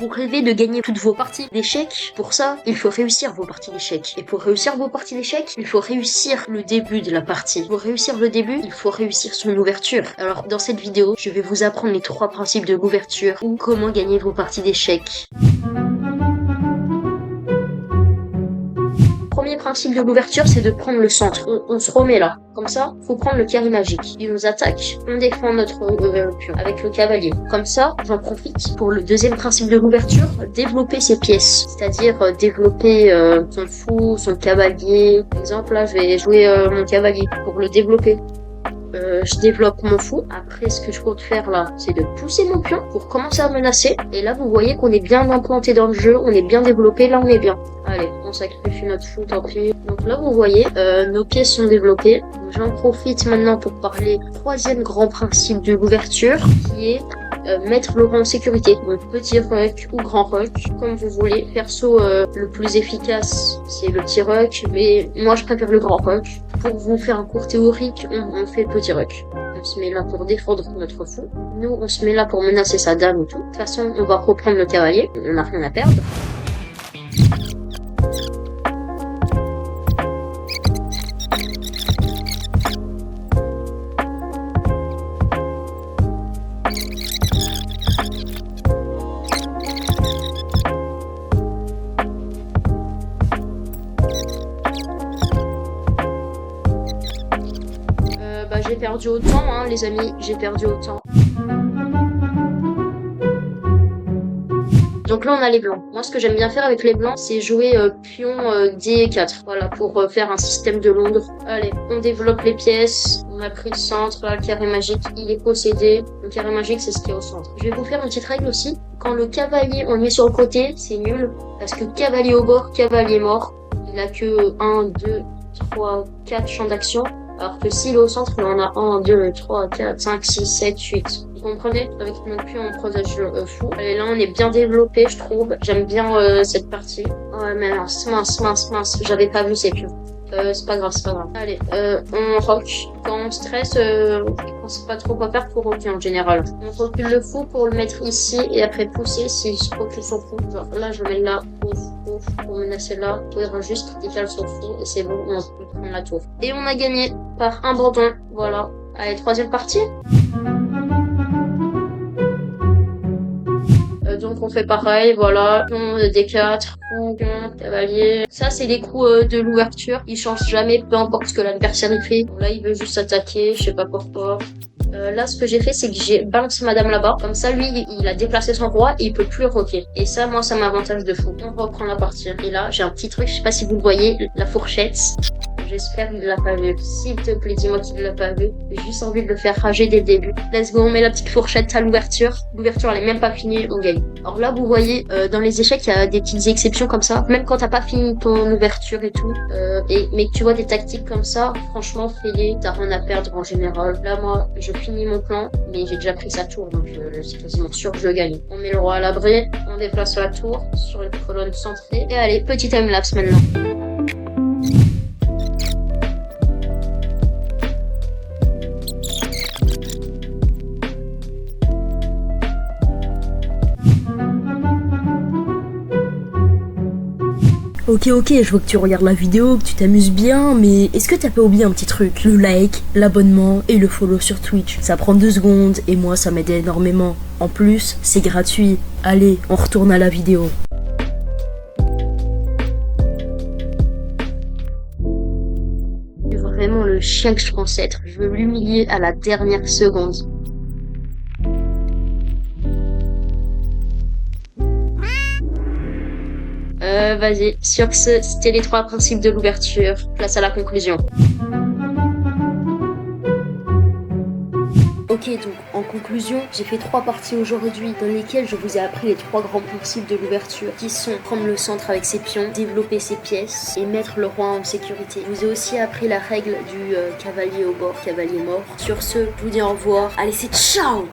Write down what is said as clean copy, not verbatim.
Vous rêvez de gagner toutes vos parties d'échecs? Pour ça, il faut réussir vos parties d'échecs. Et pour réussir vos parties d'échecs, il faut réussir le début de la partie. Pour réussir le début, il faut réussir son ouverture. Alors, dans cette vidéo, je vais vous apprendre les 3 principes de l'ouverture ou comment gagner vos parties d'échecs. Premier principe de l'ouverture, c'est de prendre le centre. On se remet là. Comme ça, faut prendre le carré magique. Il nous attaque, on défend notre pion avec le cavalier. Comme ça, j'en profite pour le deuxième principe de l'ouverture, développer ses pièces. C'est-à-dire développer son fou, son cavalier. Par exemple, là, je vais jouer mon cavalier pour le développer. Je développe mon fou. Après, ce que je compte faire là, c'est de pousser mon pion pour commencer à menacer. Et là, vous voyez qu'on est bien implanté dans le jeu, on est bien développé, là on est bien. Allez, on sacrifie notre fou, tant pis. Donc là, vous voyez, nos pièces sont développées. J'en profite maintenant pour parler du troisième grand principe de l'ouverture, qui est mettre le rang en sécurité. Donc petit ruck ou grand ruck, comme vous voulez. Perso, le plus efficace, c'est le petit ruck, mais moi je préfère le grand ruck. Pour vous faire un cours théorique, on fait le petit ruck. On se met là pour défendre notre fou. Nous, on se met là pour menacer sa dame et tout. De toute façon, on va reprendre le cavalier. On n'a rien à perdre. J'ai perdu autant, hein, les amis, j'ai perdu autant. Donc là, on a les blancs. Moi, ce que j'aime bien faire avec les blancs, c'est jouer pion D4. Voilà, pour faire un système de Londres. Allez, on développe les pièces. On a pris le centre, là, le carré magique, il est possédé. Le carré magique, c'est ce qui est au centre. Je vais vous faire une petite règle aussi. Quand le cavalier, on le met sur le côté, c'est nul. Parce que cavalier au bord, cavalier mort. Il a que 1, 2, 3, 4 champs d'action. Alors que s'il est au centre, il en a 1, 2, 3, 4, 5, 6, 7, 8. Vous comprenez? Avec notre pion en progression fou. Allez, là, on est bien développé, je trouve. J'aime bien cette partie. Ouais, mais mince. J'avais pas vu ces pions. C'est pas grave. Allez, on rock. Quand on stresse, on sait pas trop quoi faire pour rocker en général. On recule le fou pour le mettre ici et après pousser s'il se recule son fou. Genre là, je le mets là, ouf, pour menacer là. Pour être juste, décale son fou et c'est bon, on peut prendre la tour. Et on a gagné par un bandon. Voilà. Allez, troisième partie. Donc on fait pareil, voilà, pion D4, pion, cavalier. Ça c'est les coups de l'ouverture, ils changent jamais, peu importe ce que l'adversaire fait. Là il veut juste s'attaquer, je sais pas pourquoi. Là ce que j'ai fait c'est que j'ai balancé madame là-bas, comme ça lui il a déplacé son roi et il peut plus rocker. Et ça moi ça m'avantage de fou. On reprend la partie. Et là j'ai un petit truc, je sais pas si vous le voyez, la fourchette. J'espère qu'il l'a pas vu. S'il te plaît, dis-moi qu'il l'a pas vu. J'ai juste envie de le faire rager dès le début. Let's go, on met la petite fourchette à l'ouverture. L'ouverture, elle est même pas finie, on gagne. Alors là, vous voyez, dans les échecs, il y a des petites exceptions comme ça. Même quand t'as pas fini ton ouverture et tout, mais que tu vois des tactiques comme ça, franchement, fais-les. T'as rien à perdre en général. Là, moi, je finis mon plan, mais j'ai déjà pris sa tour, donc c'est quasiment sûr que je gagne. On met le roi à l'abri, on déplace la tour sur les colonnes centrées. Et allez, petit timelapse maintenant. Ok, je vois que tu regardes la vidéo, que tu t'amuses bien, mais est-ce que t'as pas oublié un petit truc? Le like, l'abonnement et le follow sur Twitch. Ça prend 2 secondes et moi ça m'aide énormément. En plus, c'est gratuit. Allez, on retourne à la vidéo. C'est vraiment le chien que je pense être. Je veux l'humilier à la dernière seconde. Vas-y, sur ce, c'était les 3 principes de l'ouverture. Place à la conclusion. Ok, donc en conclusion, j'ai fait 3 parties aujourd'hui dans lesquelles je vous ai appris les 3 grands principes de l'ouverture qui sont prendre le centre avec ses pions, développer ses pièces et mettre le roi en sécurité. Je vous ai aussi appris la règle du cavalier au bord, cavalier mort. Sur ce, je vous dis au revoir. Allez, c'est ciao!